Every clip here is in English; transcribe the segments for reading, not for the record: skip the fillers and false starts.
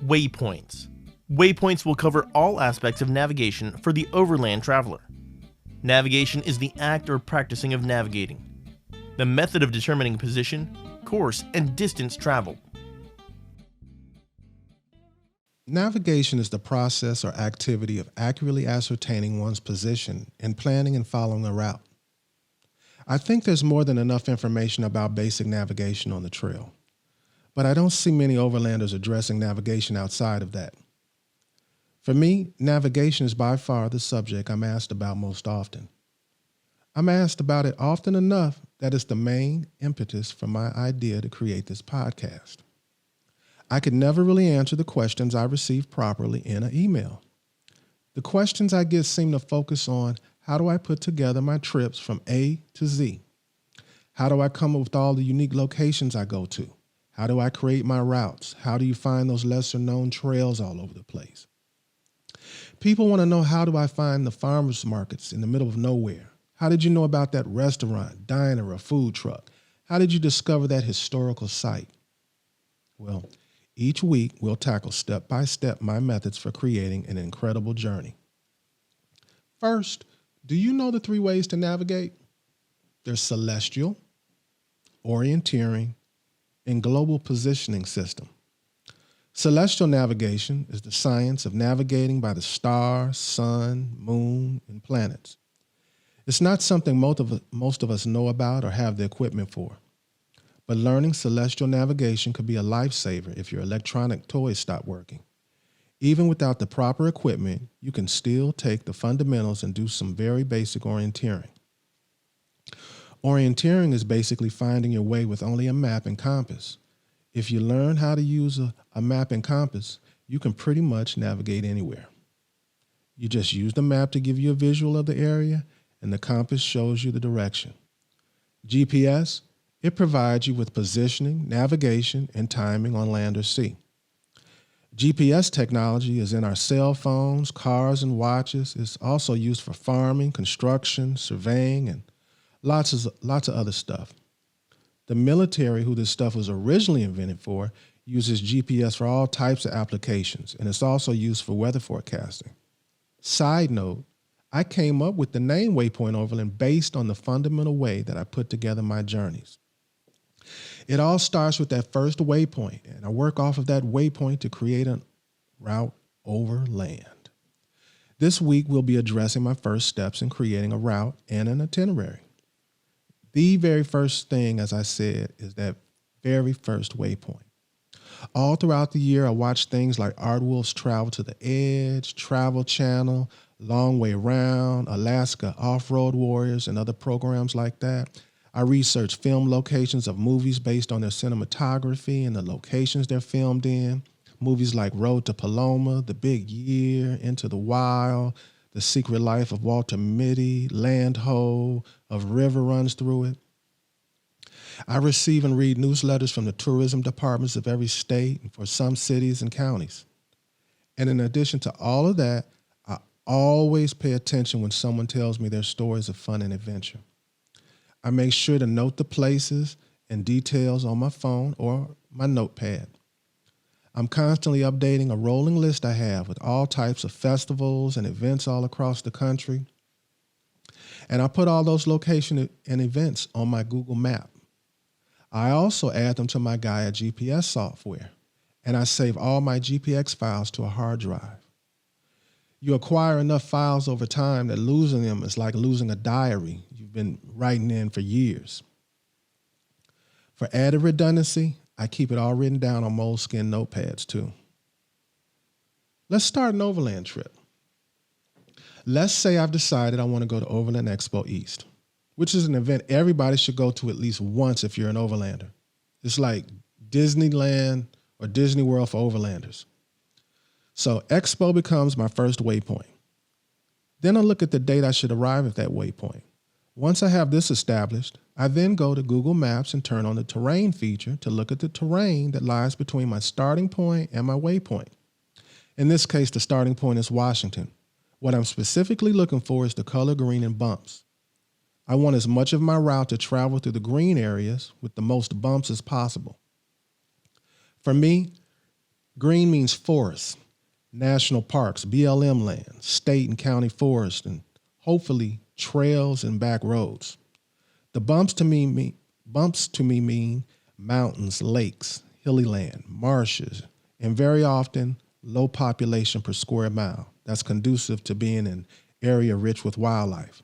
Waypoints. Waypoints will cover all aspects of navigation for the overland traveler. Navigation is the act or practicing of navigating, the method of determining position, course, and distance traveled. Navigation is the process or activity of accurately ascertaining one's position and planning and following a route. I think there's more than enough information about basic navigation on the trail, but I don't see many overlanders addressing navigation outside of that. For me, navigation is by far the subject I'm asked about most often. I'm asked about it often enough that it's the main impetus for my idea to create this podcast. I could never really answer the questions I receive properly in an email. The questions I get seem to focus on how do I put together my trips from A to Z? How do I come up with all the unique locations I go to? How do I create my routes? How do you find those lesser known trails all over the place? People want to know, how do I find the farmers markets in the middle of nowhere? How did you know about that restaurant, diner, or food truck? How did you discover that historical site? Well, each week we'll tackle step by step my methods for creating an incredible journey. First, do you know the 3 ways to navigate? There's celestial, orienteering, and global positioning system. Celestial navigation is the science of navigating by the stars, sun, moon, and planets. It's not something most of us know about or have the equipment for. But learning celestial navigation could be a lifesaver if your electronic toys stop working. Even without the proper equipment, you can still take the fundamentals and do some very basic orienteering. Orienteering is basically finding your way with only a map and compass. If you learn how to use a map and compass, you can pretty much navigate anywhere. You just use the map to give you a visual of the area, and the compass shows you the direction. GPS, it provides you with positioning, navigation, and timing on land or sea. GPS technology is in our cell phones, cars, and watches. It's also used for farming, construction, surveying, and lots of other stuff. The military, who this stuff was originally invented for, uses GPS for all types of applications, and it's also used for weather forecasting. Side note, I came up with the name Waypoint Overland based on the fundamental way that I put together my journeys. It all starts with that first waypoint, and I work off of that waypoint to create a route over land. This week, we'll be addressing my first steps in creating a route and an itinerary. The very first thing, as I said, is that very first waypoint. All throughout the year, I watch things like Art Wolf's Travel to the Edge, Travel Channel, Long Way Round, Alaska Off-Road Warriors, and other programs like that. I research film locations of movies based on their cinematography and the locations they're filmed in. Movies like Road to Paloma, The Big Year, Into the Wild, The Secret Life of Walter Mitty, Land Ho, Of River Runs Through It. I receive and read newsletters from the tourism departments of every state and for some cities and counties. And in addition to all of that, I always pay attention when someone tells me their stories of fun and adventure. I make sure to note the places and details on my phone or my notepad. I'm constantly updating a rolling list I have with all types of festivals and events all across the country. And I put all those locations and events on my Google map. I also add them to my Gaia GPS software, and I save all my GPX files to a hard drive. You acquire enough files over time that losing them is like losing a diary you've been writing in for years. For added redundancy, I keep it all written down on moleskin notepads too. Let's start an overland trip. Let's say I've decided I want to go to Overland Expo East, which is an event everybody should go to at least once if you're an overlander. It's like Disneyland or Disney World for overlanders. So Expo becomes my first waypoint. Then I look at the date I should arrive at that waypoint. Once I have this established, I then go to Google Maps and turn on the terrain feature to look at the terrain that lies between my starting point and my waypoint. In this case, the starting point is Washington. What I'm specifically looking for is the color green and bumps. I want as much of my route to travel through the green areas with the most bumps as possible. For me, Green means forests, national parks, BLM land, state and county forest, and hopefully trails and back roads. The bumps to me mean mountains, lakes, hilly land, marshes, and very often low population per square mile. That's conducive to being an area rich with wildlife.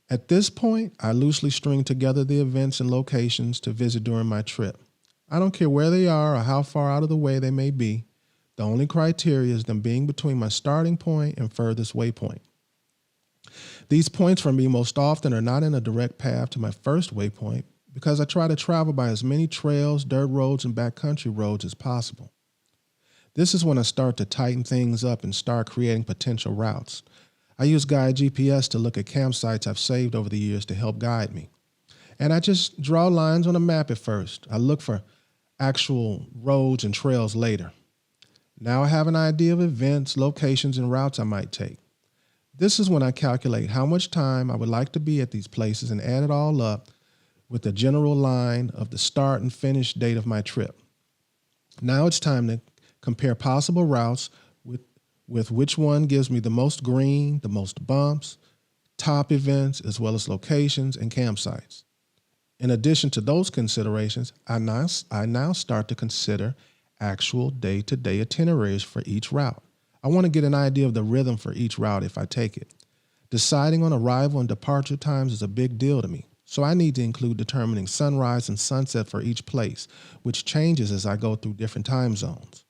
At this point, I loosely string together the events and locations to visit during my trip. I don't care where they are or how far out of the way they may be. The only criteria is them being between my starting point and furthest waypoint. These points for me most often are not in a direct path to my first waypoint because I try to travel by as many trails, dirt roads, and backcountry roads as possible. This is when I start to tighten things up and start creating potential routes. I use Guide GPS to look at campsites I've saved over the years to help guide me. And I just draw lines on a map at first. I look for actual roads and trails later. Now I have an idea of events, locations, and routes I might take. This is when I calculate how much time I would like to be at these places and add it all up with the general line of the start and finish date of my trip. Now it's time to compare possible routes with which one gives me the most green, the most bumps, top events, as well as locations and campsites. In addition to those considerations, I now start to consider actual day-to-day itineraries for each route. I want to get an idea of the rhythm for each route if I take it. Deciding on arrival and departure times is a big deal to me, so I need to include determining sunrise and sunset for each place, which changes as I go through different time zones.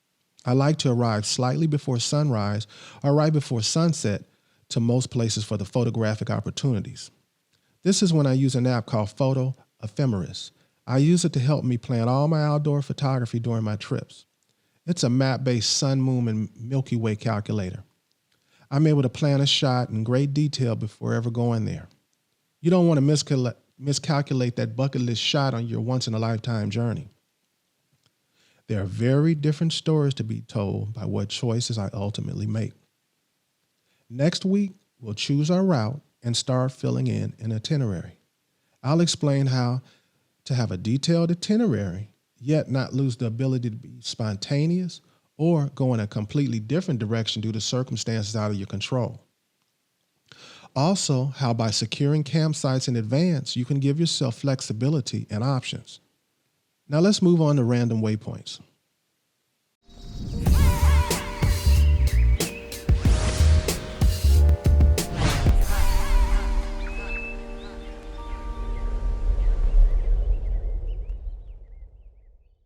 I like to arrive slightly before sunrise or right before sunset to most places for the photographic opportunities. This is when I use an app called Photo Ephemeris. I use it to help me plan all my outdoor photography during my trips. It's a map-based sun, moon, and Milky Way calculator. I'm able to plan a shot in great detail before ever going there. You don't want to miscalculate that bucket list shot on your once-in-a-lifetime journey. There are very different stories to be told by what choices I ultimately make. Next week, we'll choose our route and start filling in an itinerary. I'll explain how to have a detailed itinerary, yet not lose the ability to be spontaneous or go in a completely different direction due to circumstances out of your control. Also, how by securing campsites in advance, you can give yourself flexibility and options. Now let's move on to random waypoints.